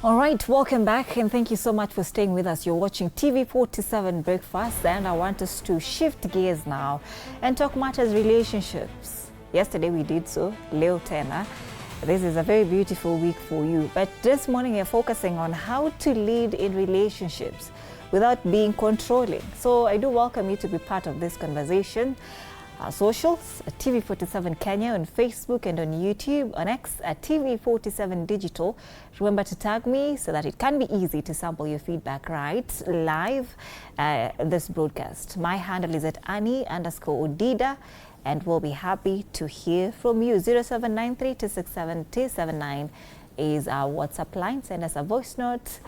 All right, welcome back and thank you so much for staying with us. You're watching TV47 Breakfast and I want us to shift gears now and talk matters relationships. Yesterday we did so, leo tena. This is a very beautiful week for you, but this morning we're focusing on how to lead in relationships without being controlling. So I do welcome you to be part of this conversation. Our socials at TV47 Kenya on Facebook and on YouTube, on X at TV47 Digital. Remember to tag me so that it can be easy to sample your feedback right live this broadcast. My handle is at Annie_Odida and we'll be happy to hear from you. 0793-267-279 is our WhatsApp line. Send us a voice note,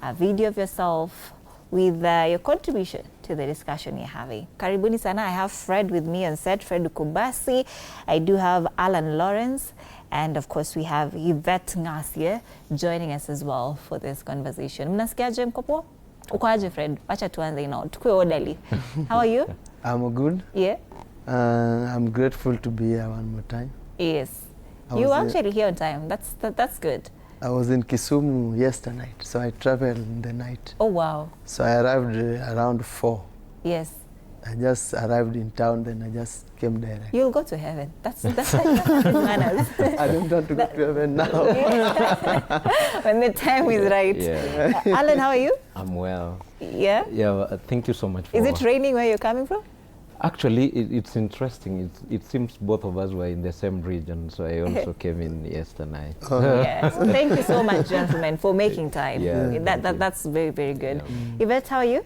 a video of yourself with your contribution to the discussion you're having. Karibuni sana. I have Fred with me on set, Fred Ukubasi. I do have Alan Lawrence. And of course, we have Yvette Ngasia joining us as well for this conversation. Mnasikiaje mkopo? Ukoaje Fred? Wacha tuanze ino. Tukue orderly. How are you? I'm good. Yeah. I'm grateful to be here one more time. Yes. You actually here on time. That's good. I was in Kisumu yesterday night, so I traveled in the night. Oh, wow. So I arrived around 4. Yes. I just arrived in town, then I just came direct. You'll go to heaven. That's manners. I don't want to go to heaven now. When the time is right. Yeah. Alan, how are you? I'm well. Yeah? Yeah, thank you so much for... Is it raining where you're coming from? Actually, it's interesting. It seems both of us were in the same region, so I also came in yesterday night. Yes. Thank you so much, gentlemen, for making time. Yeah, That's very, very good. Yeah. Yvette, how are you?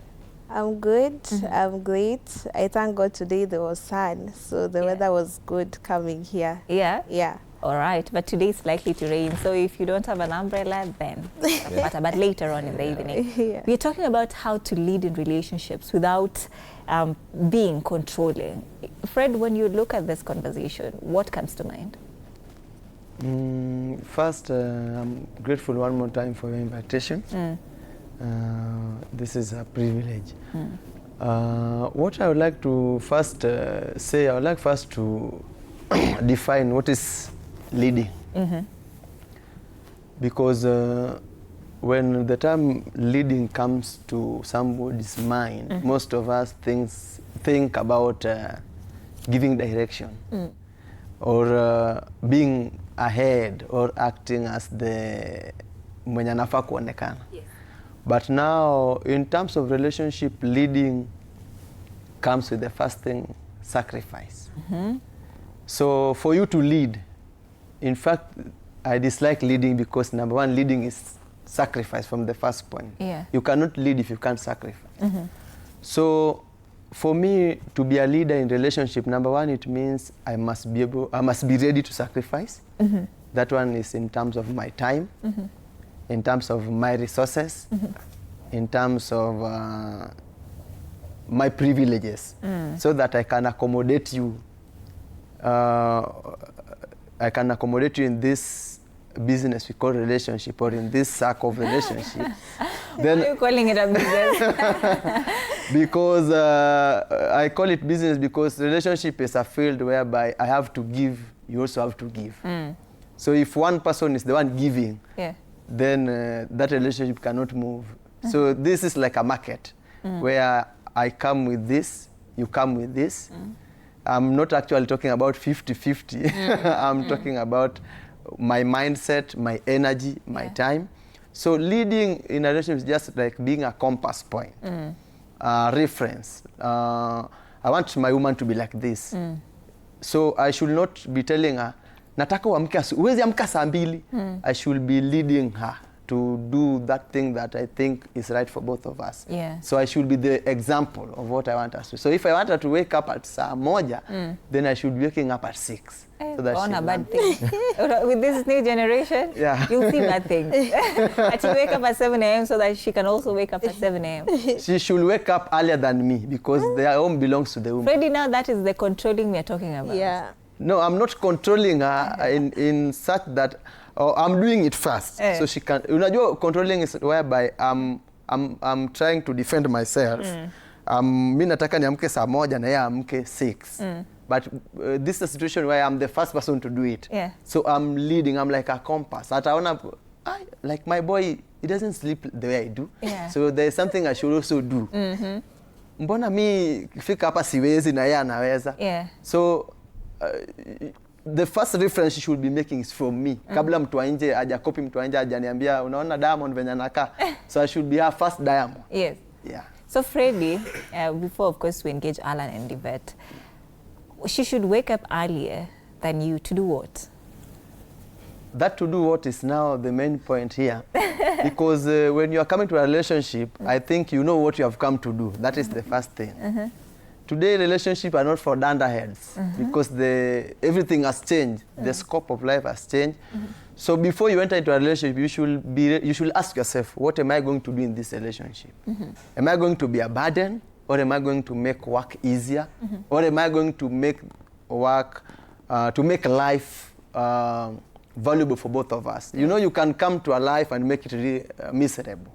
I'm good. I'm great. I thank God today there was sun, so the weather was good coming here. Yeah? Yeah. All right, but today is likely to rain, so if you don't have an umbrella, then but later on in the evening. Yeah. We're talking about how to lead in relationships without being controlling. Fred, when you look at this conversation, what comes to mind? First, I'm grateful one more time for your invitation. This is a privilege. What I would like to first say, I would like first to define what is leading. Because when the term leading comes to somebody's mind, most of us think about giving direction or being ahead or acting as the mwenye anafaa kuonekana. Yes. But now, in terms of relationship, leading comes with the first thing, sacrifice. So for you to lead, in fact, I dislike leading because number one, leading is sacrifice from the first point. Yeah. You cannot lead if you can't sacrifice. So for me to be a leader in relationship, number one, it means I must be ready to sacrifice. That one is in terms of my time, in terms of my resources, in terms of my privileges, so that I can accommodate you. I can accommodate you in this business we call relationship, or in this circle of relationship. Then, why are you calling it a business? Because I call it business because relationship is a field whereby I have to give, you also have to give. So if one person is the one giving, then that relationship cannot move. So this is like a market where I come with this, you come with this. I'm not actually talking about 50-50. I'm talking about my mindset, my energy, my time. So leading in a relationship is just like being a compass point, reference. I want my woman to be like this. So I should not be telling her, nataka uwezi amka saa 2. I should be leading her to do that thing that I think is right for both of us. Yeah. So I should be the example of what I want us to. So if I want her to wake up at saa 1, then I should be waking up at 6. So that on a bad thing. With this new generation, you'll see bad things. And she wake up at 7 a.m. so that she can also wake up at 7 a.m. She should wake up earlier than me because their home belongs to the woman. Freddie, now that is the controlling we're talking about. Yeah. No, I'm not controlling her in such that I'm doing it first. So she can. Unajua, controlling is whereby I'm trying to defend myself. Mimi nataka niamke saa 1 na yeye amke 6. But this is a situation where I'm the first person to do it. Yeah. So I'm leading. I'm like a compass. Ataona, like my boy he doesn't sleep the way I do. Yeah. So there's something I should also do. Mbona mi fika hapa siwezi na yeye anaweza. Yeah. So the first reference you should be making is from me. Kabla mtu wa nje aja copy mtu wa nje ajaniambia unaona Diamond venye anakaa. So I should be her first Diamond. Yes. Yeah. So Freddie, before of course we engage Alan and Yvette, she should wake up earlier than you to do what? That to do what is now the main point here. Because when you are coming to a relationship, I think you know what you have come to do. That is the first thing. Today, relationships are not for dunderheads because everything has changed. The scope of life has changed. So before you enter into a relationship, you should ask yourself, what am I going to do in this relationship? Am I going to be a burden, or am I going to make work easier, or am I going to make work to make life valuable for both of us? You know, you can come to a life and make it really miserable.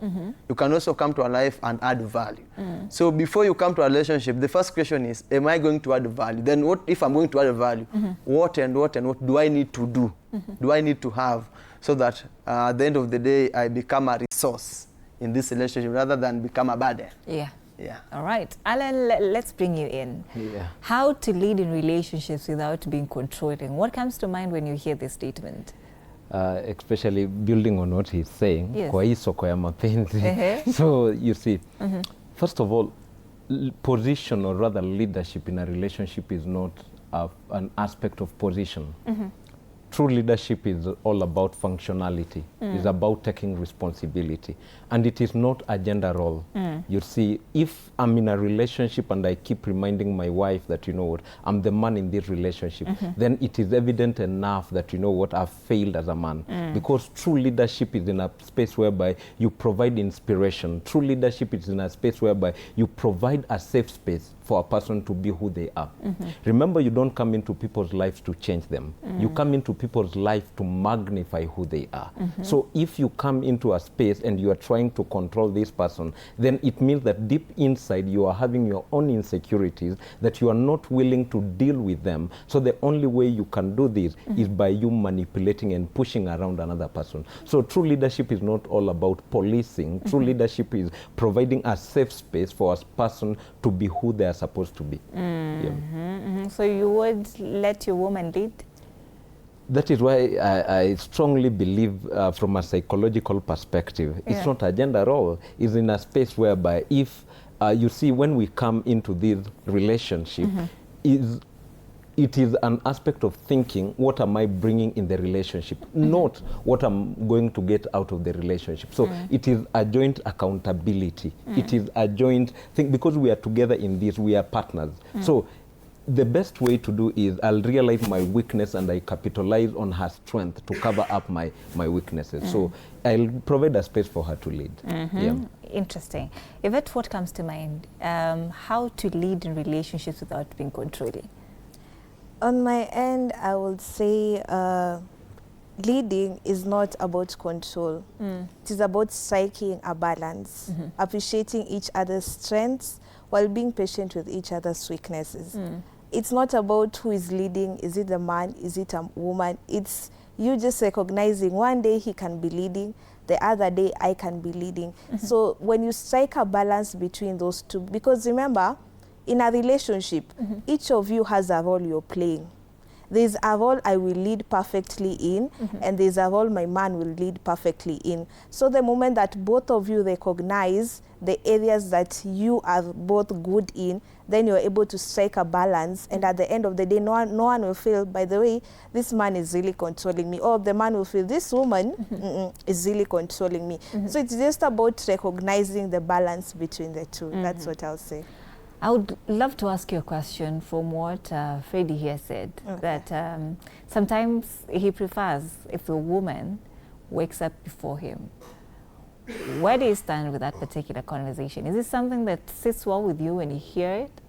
You can also come to a life and add value. So before you come to a relationship, the first question is, am I going to add value? Then what if I'm going to add value? What and what and what do I need to do? Do I need to have so that at the end of the day, I become a resource in this relationship rather than become a burden? Yeah. Yeah. All right. Alan, let's bring you in. Yeah. How to lead in relationships without being controlling? What comes to mind when you hear this statement? Especially building on what he's saying, Yes. kwa hii soko ya mapenzi. So you see, first of all, position or rather leadership in a relationship is not an aspect of position. True leadership is all about functionality. It's about taking responsibility. And it is not a gender role. You see, if I'm in a relationship and I keep reminding my wife that, you know what, I'm the man in this relationship, then it is evident enough that, you know what, I've failed as a man. Because true leadership is in a space whereby you provide inspiration. True leadership is in a space whereby you provide a safe space for a person to be who they are. Remember, you don't come into people's lives to change them. You come into people's life to magnify who they are. So if you come into a space and you are trying to control this person, then it means that deep inside you are having your own insecurities, that you are not willing to deal with them. So the only way you can do this is by you manipulating and pushing around another person. So true leadership is not all about policing. True leadership is providing a safe space for a person to be who they are supposed to be. Yeah. So you would let your woman lead? That is why I strongly believe from a psychological perspective, it's not a gender role. It's in a space whereby if, you see, when we come into this relationship, it is an aspect of thinking, what am I bringing in the relationship, not what I'm going to get out of the relationship. So it is a joint accountability. It is a joint thing, because we are together in this, we are partners. So the best way to do is I'll realize my weakness and I capitalize on her strength to cover up my weaknesses. So I'll provide a space for her to lead. Yeah. Interesting. Yvette, what comes to mind? How to lead in relationships without being controlling? On my end, I would say leading is not about control. It is about striking a balance, appreciating each other's strengths while being patient with each other's weaknesses. It's not about who is leading. Is it the man? Is it a woman? It's you just recognizing one day he can be leading, the other day I can be leading. So when you strike a balance between those two, because remember, in a relationship, each of you has a role you're playing. There's a role I will lead perfectly in, and there's a role my man will lead perfectly in. So the moment that both of you recognize the areas that you are both good in, then you're able to strike a balance. And at the end of the day, no one will feel, by the way, this man is really controlling me. Or the man will feel, this woman is really controlling me. So it's just about recognizing the balance between the two. That's what I'll say. I would love to ask you a question from what Freddie here said, that sometimes he prefers if the woman wakes up before him. Where do you stand with that particular conversation? Is it something that sits well with you when you hear it?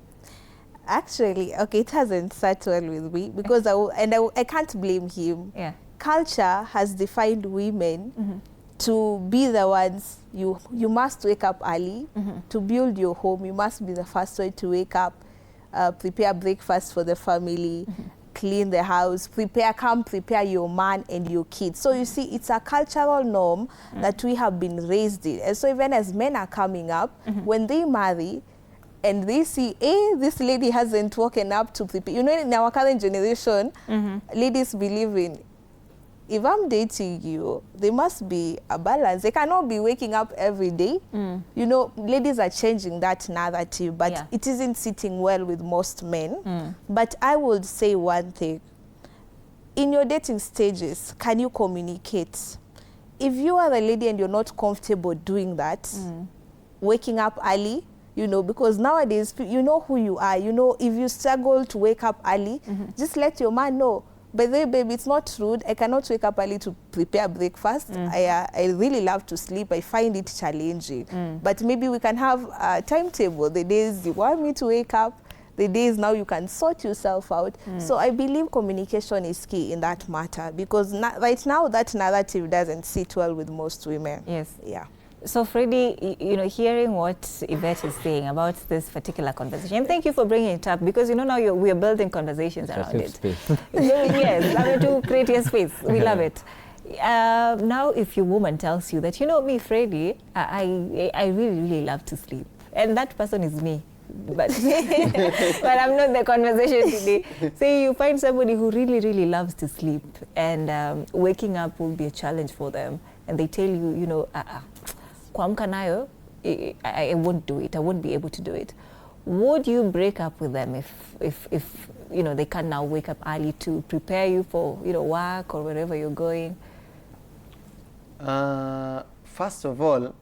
Actually, okay, it hasn't sat well with me because I can't blame him. Yeah. Culture has defined women to be the ones, you must wake up early. To build your home, you must be the first one to wake up, prepare breakfast for the family, clean the house, prepare your man and your kids. So you see, it's a cultural norm that we have been raised in. And so even as men are coming up, when they marry, and they see, this lady hasn't woken up to prepare. You know, in our current generation, ladies believe in, if I'm dating you, there must be a balance. They cannot be waking up every day. You know, ladies are changing that narrative, but it isn't sitting well with most men. But I would say one thing. In your dating stages, can you communicate? If you are a lady and you're not comfortable doing that, waking up early, you know, because nowadays, you know who you are. You know, if you struggle to wake up early, just let your man know. By the way, baby, it's not rude. I cannot wake up early to prepare breakfast. I really love to sleep. I find it challenging. But maybe we can have a timetable. The days you want me to wake up, the days now you can sort yourself out. So I believe communication is key in that matter, because right now that narrative doesn't sit well with most women. Yes. Yeah. So Freddie, you know, hearing what Yvette is saying about this particular conversation, and thank you for bringing it up, because, you know, now we are building conversations around it. Yes, I mean, to create a space. We love it. Now, if your woman tells you that, you know, me, Freddie, I really, really love to sleep, and that person is me, but but I'm not the conversation today. Say you find somebody who really, really loves to sleep, and waking up will be a challenge for them, and they tell you, you know, kuamka nayo, I won't do it. I won't be able to do it. Would you break up with them if you know, they can now wake up early to prepare you for, you know, work or wherever you're going? First of all,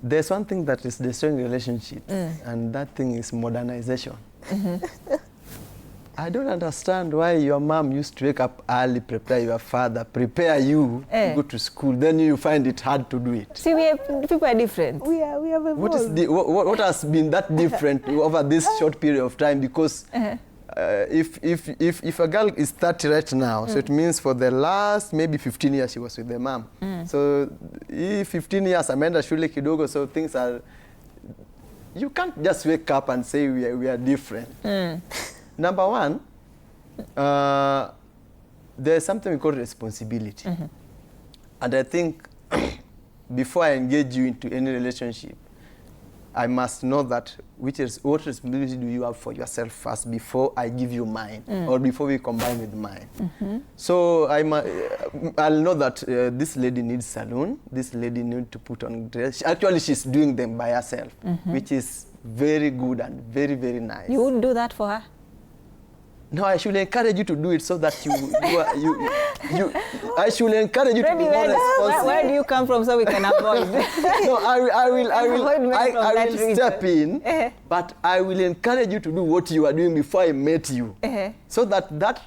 there's one thing that is destroying relationships, and that thing is modernization. I don't understand why your mom used to wake up early, prepare your father, prepare you to go to school. Then you find it hard to do it. See, people are different. We have evolved. What has been that different over this short period of time? Because if a girl is 30 right now, so it means for the last maybe 15 years she was with the mom. So if 15 years ameenda shule kidogo, so things are, you can't just wake up and say we are different. Number one, there's something we call responsibility. And I think before I engage you into any relationship, I must know that what responsibility do you have for yourself first before I give you mine, or before we combine with mine. So I'll know that this lady needs salon, this lady needs to put on dress. Actually, she's doing them by herself, which is very good and very, very nice. You wouldn't do that for her? No, I should encourage you to do it so that I should encourage you to be more responsible. Where do you come from so we can avoid? No, I will step in, but I will encourage you to do what you are doing before I met you, so that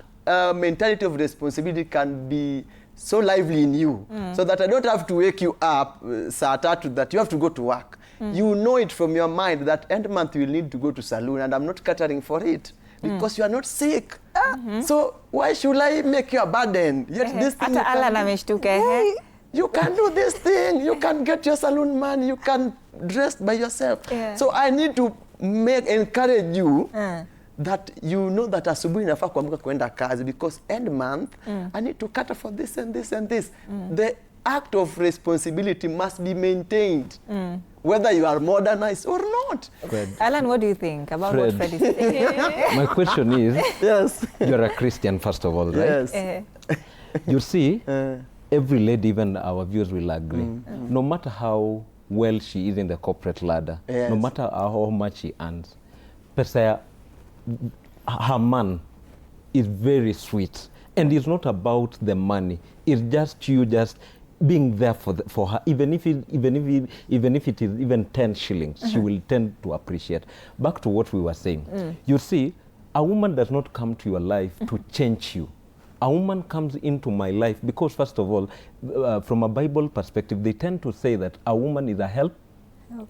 mentality of responsibility can be so lively in you, so that I don't have to wake you up that you have to go to work. You know it from your mind that end month you will need to go to salon, and I'm not catering for it. Because you are not sick. So why should I make you a burden? Yet this thing you can do this thing. You can get your salon man. You can dress by yourself. So I need to encourage you that you know that asubuhi nafaa kuamka kwenda kazi, because end month I need to cater for this and this and this. The act of responsibility must be maintained, whether you are modernized or not. Alan, what do you think about what Fred is saying? My question is, yes, you're a Christian, first of all, right? Yes. You see, every lady, even our viewers will agree, no matter how well she is in the corporate ladder, no matter how much she earns, per se, her man is very sweet. And it's not about the money. It's just you just being there for her, even if it is even 10 shillings, she will tend to appreciate. Back to what we were saying. You see, a woman does not come to your life to change you. A woman comes into my life because, first of all, from a Bible perspective, they tend to say that a woman is a helper.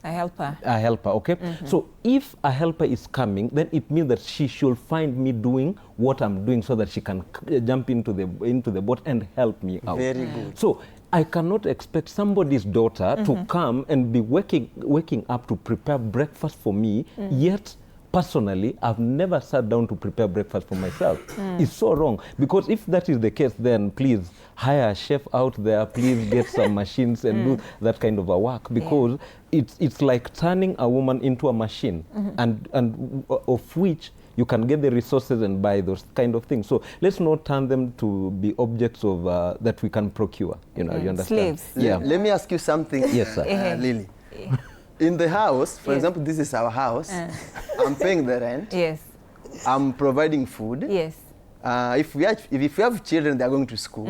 A helper, okay? So if a helper is coming, then it means that she should find me doing what I'm doing so that she can jump into the boat and help me out. Very good. So I cannot expect somebody's daughter to come and be waking up to prepare breakfast for me, yet personally, I've never sat down to prepare breakfast for myself. It's so wrong. Because if that is the case, then please hire a chef out there, please get some machines and do that kind of a work. Because it's like turning a woman into a machine, and of which you can get the resources and buy those kind of things. So let's not turn them to be objects of that we can procure. You know, you understand? Slaves. Yeah. Let me ask you something, Yes, sir. Lily. In the house, for example, this is our house. I'm paying the rent. Yes. I'm providing food. Yes. If we have children, they are going to school.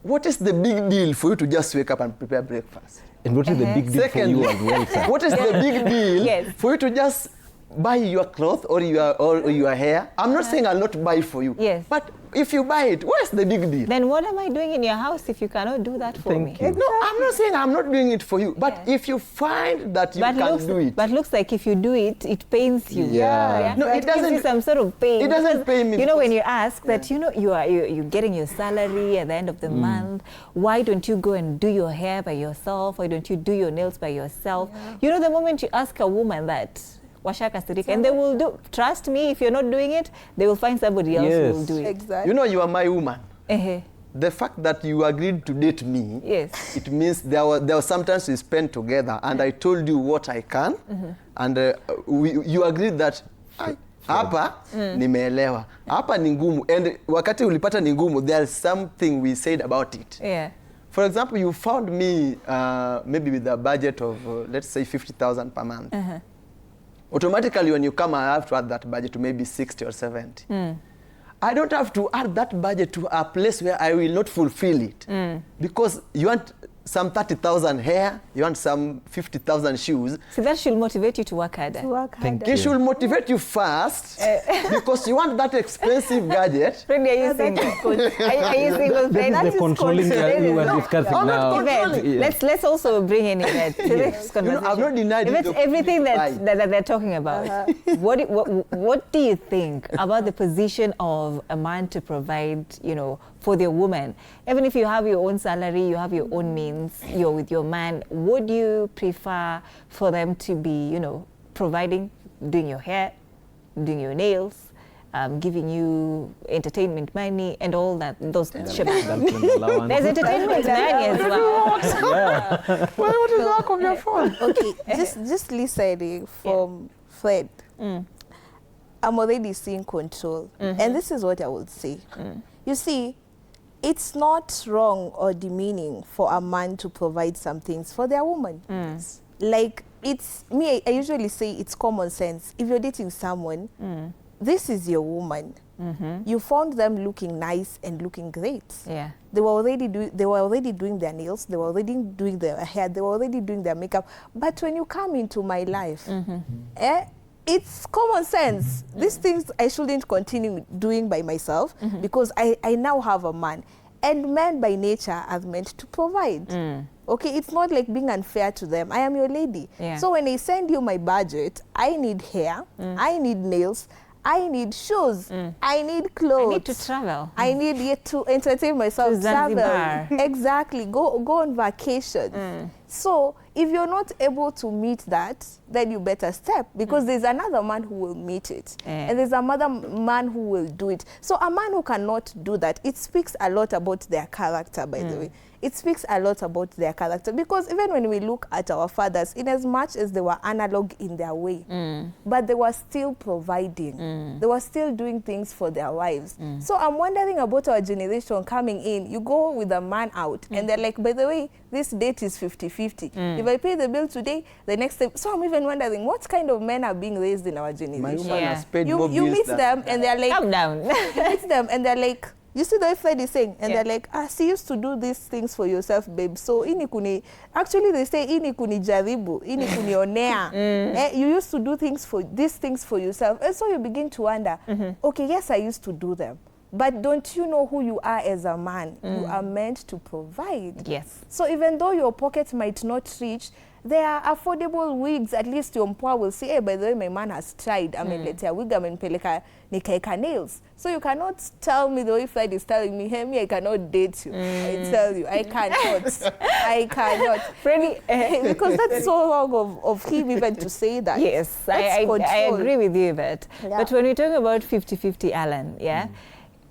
What is the big deal for you to just wake up and prepare breakfast? And what is the big deal for you as well, sir? What is the big deal Yes. for you to just buy your clothes or your hair? I'm not saying I'll not buy for you. Yes. But if you buy it, what's the big deal? Then what am I doing in your house if you cannot do that for me? Thank you. No, I'm not saying I'm not doing it for you. But if you find that you can do it. But looks like if you do it, it pains you. Yeah. No, it Gives you doesn't. some sort of pain. It doesn't pay me. You know, when you ask that, you know, you're getting your salary at the end of the month, why don't you go and do your hair by yourself? Why don't you do your nails by yourself? You know, the moment you ask a woman that, washakasirika, and they will do. Trust me, if you're not doing it, they will find somebody else who will do it. Exactly. You know, you are my woman. Uh-huh. The fact that you agreed to date me, Yes. it means there were sometimes we spend together, and I told you what I can, and you agreed that hapa nimeelewa, hapa ni ngumu, and wakati ulipata ni ngumu, there's something we said about it. Yeah. For example, you found me maybe with a budget of let's say 50,000 per month. Automatically, when you come, I have to add that budget to maybe 60 or 70. I don't have to add that budget to a place where I will not fulfill it. Because you want some 30,000 hair, you want some 50,000 shoes. So that should motivate you to work harder. Thank It you. should motivate you first because you want that expensive gadget. Really, are you single? Are you single? That is the controlling that we were discussing I'm not now. controlling. Yvette, let's also bring in Yvette to this conversation. I've not denied Yvette, it. everything that they're talking about. What do you think about the position of a man to provide, you know, for their woman? Even if you have your own salary, you have your own means, you're with your man, would you prefer for them to be, you know, providing, doing your hair, doing your nails, giving you entertainment money and all that, those shebang? There's entertainment money as well. What is the work of your phone? Okay, just listening from Fred, I'm already seeing control. And this is what I would say. You see, it's not wrong or demeaning for a man to provide some things for their woman. Like, it's me, I usually say it's common sense. If you're dating someone, this is your woman. You found them looking nice and looking great. Yeah. They were already doing their nails, they were already doing their hair, they were already doing their makeup. But when you come into my life, it's common sense. These things I shouldn't continue doing by myself because I now have a man. And men by nature are meant to provide. Okay, it's not like being unfair to them. I am your lady. Yeah. So when I send you my budget, I need hair, I need nails, I need shoes, I need clothes. I need to travel. I need to entertain myself, To Zanzibar. travel. Exactly, go on vacation. So if you're not able to meet that, then you better step because there's another man who will meet it. And there's another man who will do it. So a man who cannot do that, it speaks a lot about their character, by the way. It speaks a lot about their character because even when we look at our fathers, in as much as they were analog in their way, but they were still providing. They were still doing things for their wives. So I'm wondering about our generation coming in. You go with a man out and they're like, by the way, this date is 50-50. If I pay the bill today, the next time. So I'm even wondering what kind of men are being raised in our generation. My woman has paid more bills You meet than them and they're like, Calm down. you meet them and they're like, you see the way Fred is saying, and they're like, she used to do these things for yourself, babe. So actually they say ini kuni jaribu, ini kuni onea. You used to do these things for yourself, and so you begin to wonder, okay, yes, I used to do them, but don't you know who you are as a man? You are meant to provide. Yes. So even though your pocket might not reach, there are affordable wigs. At least your mpoa will say, hey, by the way, my man has tried. I mean, let's say a wig, I mean, peleka nikaeka nails. So you cannot tell me the way Fred is telling me, hey, me, I cannot date you. I tell you, I cannot. I cannot. Freddie, because that's so wrong of him even to say that. yes, I agree with you that. Yeah. But when we talk about 50-50, Alan, yeah,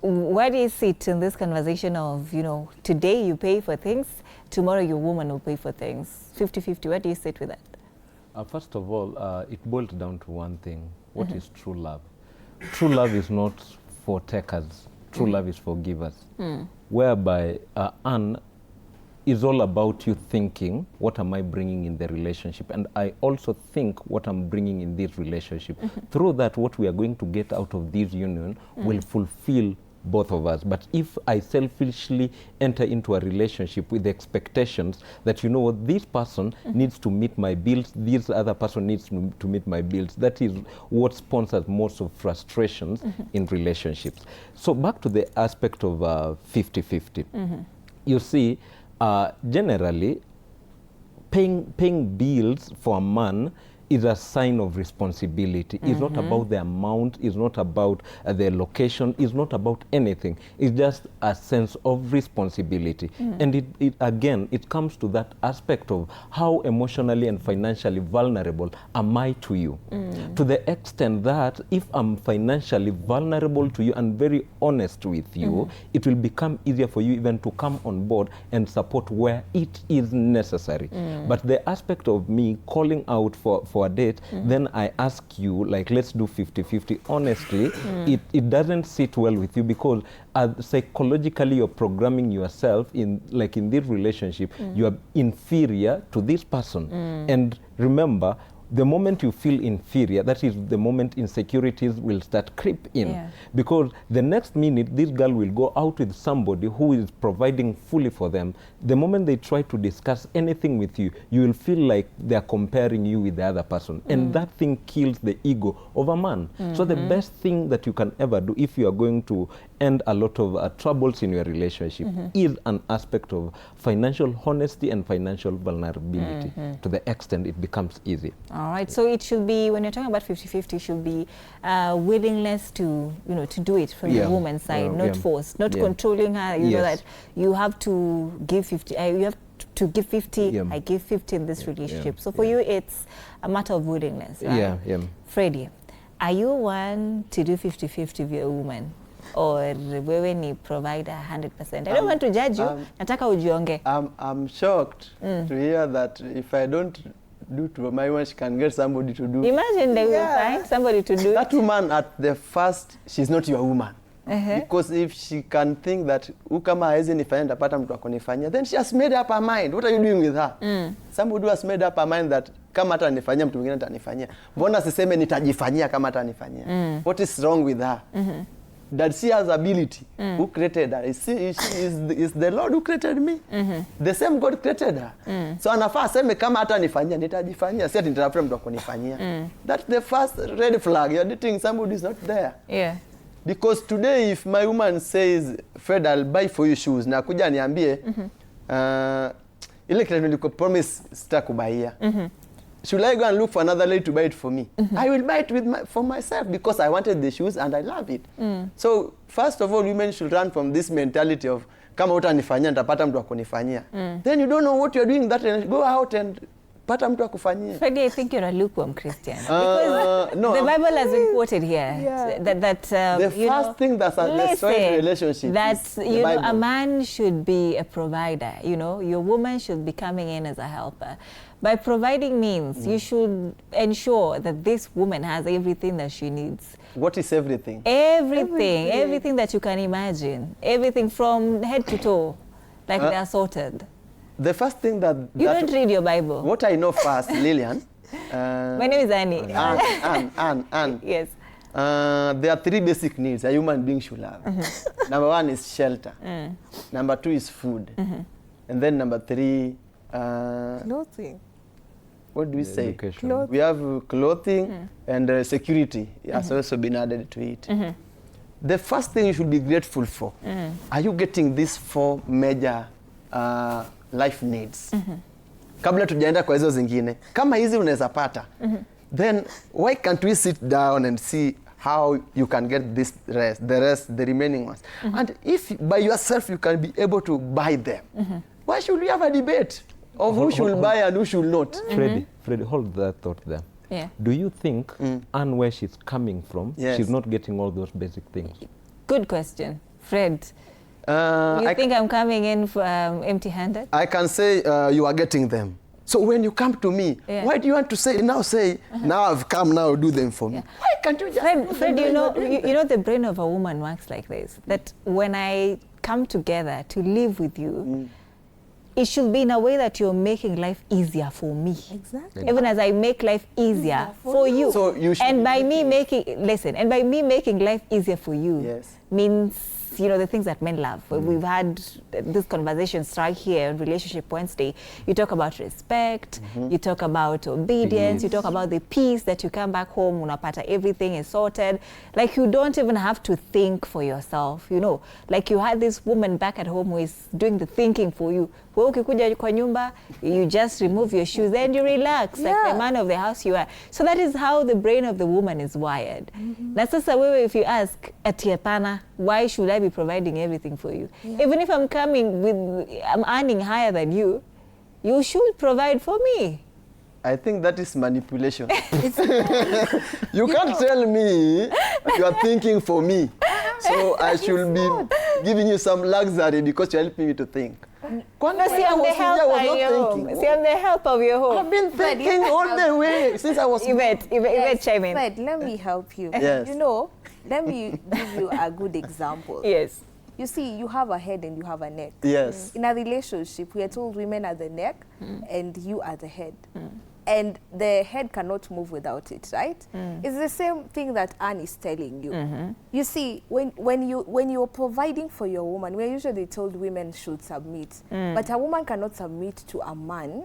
where do you sit in this conversation of, you know, today you pay for things, tomorrow your woman will pay for things? 50-50, where do you sit with that? First of all, it boils down to one thing. What is true love? True love is not for takers. True love is for givers. Whereby Anne is all about you thinking, what am I bringing in the relationship? And I also think what I'm bringing in this relationship. Through that, what we are going to get out of this union will fulfill both of us. But if I selfishly enter into a relationship with expectations that, you know what, this person needs to meet my bills, this other person needs to meet my bills, that is what sponsors most of frustrations in relationships. So back to the aspect of 50-50. You see, generally, paying bills for a man is a sign of responsibility. It's not about the amount, it's not about the location, it's not about anything. It's just a sense of responsibility. And it again, it comes to that aspect of how emotionally and financially vulnerable am I to you? To the extent that if I'm financially vulnerable to you and very honest with you, it will become easier for you even to come on board and support where it is necessary. But the aspect of me calling out for a date, then I ask you, like, let's do 50-50. Honestly, it doesn't sit well with you, because psychologically you're programming yourself in this relationship, you are inferior to this person. And remember, the moment you feel inferior, that is the moment insecurities will start creep in. Because the next minute, this girl will go out with somebody who is providing fully for them. The moment they try to discuss anything with you, you will feel like they're comparing you with the other person. And that thing kills the ego of a man. So the best thing that you can ever do if you are going to end a lot of troubles in your relationship is an aspect of financial honesty and financial vulnerability. To the extent it becomes easy. All right, so it should be, when you're talking about 50-50, it should be willingness to, you know, to do it from the woman's side, not force, not controlling her. You know that you have to give 50, you have to give 50, I give 50 in this relationship. So for you, it's a matter of willingness, right? Freddie, are you one to do 50-50 with a woman? Or wewe ni provider 100%? I don't want to judge you. Nataka ujionge. I'm shocked to hear that if I don't do to my wife, she can get somebody to do. Imagine they will find somebody to do that. Woman at the first, she's not your woman. Because if she can think that ukama haezi nifanya ndapata mtu akonifanyia, then she has made up her mind. What are you doing with her? Somebody who has made up her mind that kama hata nifanyia mtu mwingine atanifanyia. Mbona siseme nitajifanyia kama hata nifanyia? What is wrong with her? That she has ability. Who created her? Is the Lord who created me? The same God created her. So anafaa aseme kama hata nifanyia nitajifanyia, si ati nitatafuta mtu akonifanyia. That's the first red flag. You're dating somebody who's not there. Because today if my woman says, Fred, I'll buy for you shoes, na kuja niambie ile kitu niliko promise sitakubaia. Should I go and look for another lady to buy it for me? I will buy it for myself because I wanted the shoes and I love it. So first of all, women should run from this mentality of kama utanifanyia nitapata mtu akonifanyia. Then you don't know what you're doing, that go out and pata mtu akufanyia. Freddie, I think you're a lukewarm Christian. Because no, the Bible has been quoted here that the first thing that's a destroyed relationship that is you know, a man should be a provider. You know, your woman should be coming in as a helper. By providing means, you should ensure that this woman has everything that she needs. What is everything? Everything that you can imagine. Everything from head to toe, like they are sorted. The first thing that... You don't read your Bible. What I know first, Lillian. My name is Annie. Anne. Yes. There are 3 basic needs a human being should have. Number 1 is shelter. Number 2 is food. And then number 3... clothing. What do we say? Clothing. We have clothing and security has also been added to it. The first thing you should be grateful for, are you getting these 4 major life needs? kabla tujaenda kwa hizo zingine. Kama hizi unaweza pata, then why can't we sit down and see how you can get this the remaining ones? And if by yourself you can be able to buy them, why should we have a debate of who should buy and who should not? Freddie, hold that thought there. Yeah. Do you think Anne, where she's coming from, she's not getting all those basic things? Good question. Fred, you think I'm coming in empty-handed? I can say you are getting them. So when you come to me, why do you want to say, now I've come, now do them for me? Why can't you just... Fred, you know the brain of a woman works like this, that when I come together to live with you, it should be in a way that you're making life easier for me. Exactly. Even as I make life easier for you. So you should, and by me making life easier for you means, you know, the things that men love. We've had this conversation right here on Relationship Wednesday. You talk about respect, you talk about obedience, you talk about the peace that you come back home, unapata everything is sorted. Like you don't even have to think for yourself, you know. Like you had this woman back at home who is doing the thinking for you. Wewe ukikuja kwa nyumba, you just remove your shoes and you relax, like the man of the house you are. So that is how the brain of the woman is wired. Na sasa wewe, if you ask, ati hapana, why should I be providing everything for you? Even if I'm I'm earning higher than you, you should provide for me. I think that is manipulation. You can't tell me you are thinking for me. So I should be giving you some luxury because you're helping me to think. No, see, I'm the help of your home. I've been thinking all the way since I was... Yvette, chime in. Fred, let me help you. Yes. You know, let me give you a good example. Yes. You see, you have a head and you have a neck. Yes. In a relationship, we are told women are the neck and you are the head. And the head cannot move without it, right? It's the same thing that Anne is telling you. You see, when you're providing for your woman, we're usually told women should submit. But a woman cannot submit to a man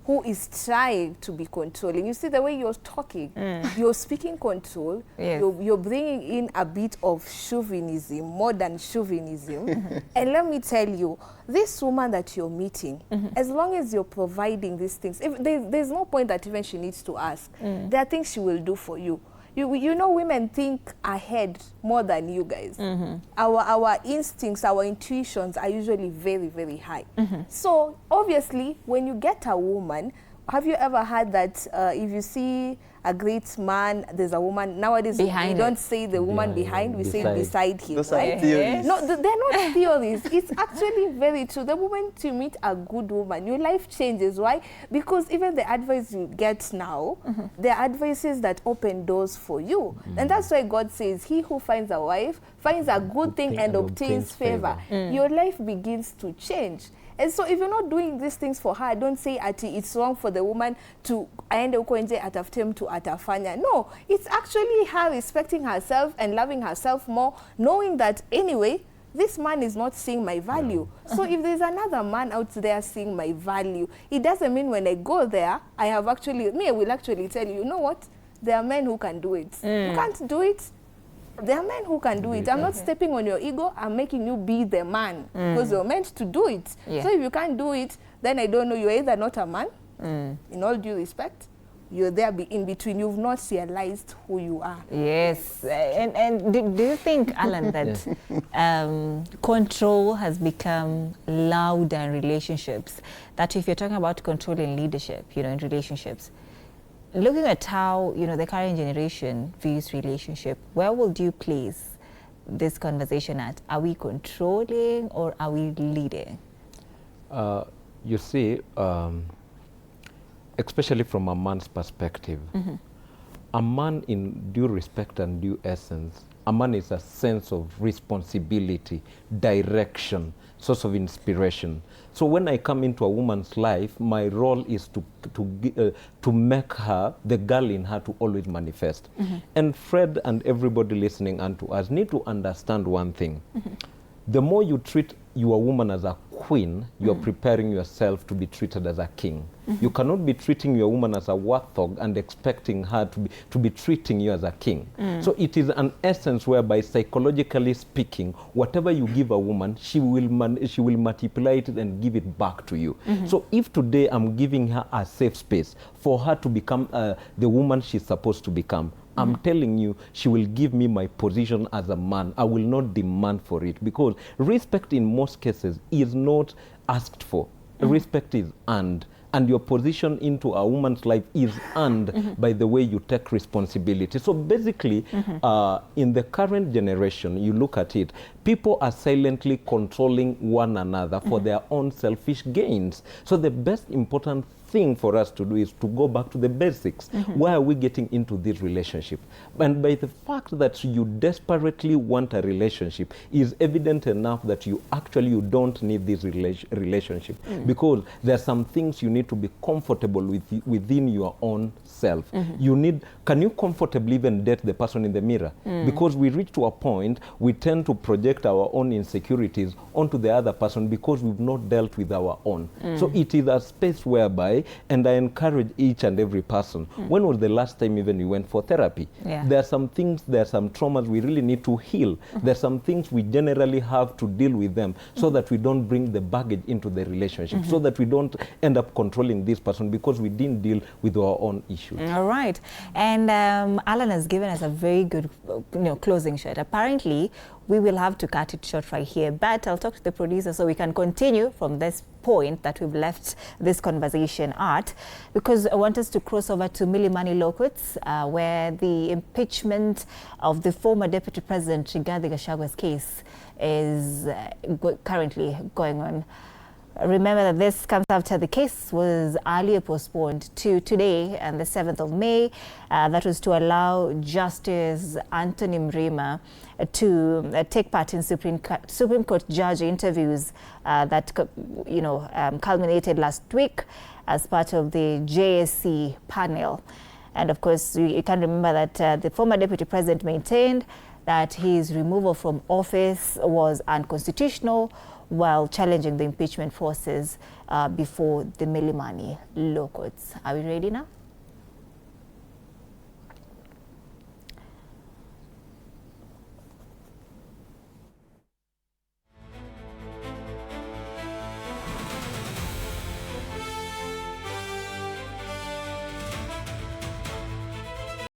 who is trying to be controlling. You see the way you're talking, you're speaking control, you're bringing in a bit of chauvinism, modern chauvinism. And let me tell you, this woman that you're meeting, as long as you're providing these things, if there's no point that even she needs to ask. There are things she will do for you. You know, women think ahead more than you guys. Our instincts, our intuitions are usually very, very high. So obviously, when you get a woman, have you ever heard that if you see a great man, there's a woman, nowadays we don't say the woman behind, we say beside him. Those right? are theories. No, they're not theories. It's actually very true. The moment you meet a good woman, your life changes. Why? Because even the advice you get now, there are advices that open doors for you. And that's why God says, he who finds a wife finds a good thing and obtains favor. Your life begins to change. And so if you're not doing these things for her, don't say ati it's wrong for the woman to aende uko nje atafute mtu atafanya. No, it's actually her respecting herself and loving herself more, knowing that anyway, this man is not seeing my value. So if there's another man out there seeing my value, it doesn't mean when I go there, I will actually tell you, you know what? There are men who can do it. You can't do it. There are men who can do it. I'm not stepping on your ego. I'm making you be the man because you're meant to do it. So if you can't do it, then I don't know. You're either not a man, in all due respect, you're there in between. You've not realized who you are. Yes. And do you think, Alan, that control has become loud in relationships? That if you're talking about control in leadership, you know, in relationships, looking at how, you know, the current generation views relationship, where would you place this conversation at? Are we controlling or are we leading? You see, especially from a man's perspective, a man in due respect and due essence, a man is a sense of responsibility, direction, source of inspiration. So when I come into a woman's life, my role is to make her, the girl in her, to always manifest. And Fred and everybody listening unto us need to understand one thing. The more you treat your woman as a queen, you're preparing yourself to be treated as a king. You cannot be treating your woman as a warthog and expecting her to be treating you as a king. So it is an essence whereby, psychologically speaking, whatever you give a woman, she will multiply it and give it back to you. So if today I'm giving her a safe space for her to become the woman she's supposed to become, I'm telling you, she will give me my position as a man. I will not demand for it, because respect in most cases is not asked for. Respect is earned. And your position into a woman's life is earned by the way you take responsibility. So basically, in the current generation, you look at it, people are silently controlling one another for their own selfish gains. So the best important thing for us to do is to go back to the basics. Why are we getting into this relationship? And by the fact that you desperately want a relationship is evident enough that you don't need this relationship, because there are some things you need to be comfortable with within your own self. Can you comfortably even date the person in the mirror? Because we reach to a point, we tend to project our own insecurities onto the other person because we've not dealt with our own. So it is a space whereby, and I encourage each and every person, when was the last time even you went for therapy? There are some things, there are some traumas we really need to heal. There are some things we generally have to deal with them so that we don't bring the baggage into the relationship, so that we don't end up controlling this person because we didn't deal with our own issues. All right. And Alan has given us a very good closing shot. Apparently, we will have to cut it short right here, but I'll talk to the producer so we can continue from this point that we've left this conversation at, because I want us to cross over to Milimani Loquats, where the impeachment of the former Deputy President Rigathi Gachagwa's case is currently going on. Remember that this comes after the case was earlier postponed to today, and the 7th of May. That was to allow Justice Anthony Mrima to take part in Supreme Court judge interviews that culminated last week as part of the JSC panel. And of course, you can remember that the former Deputy President maintained that his removal from office was unconstitutional, while challenging the impeachment forces before the Milimani Loquats. Are we ready now?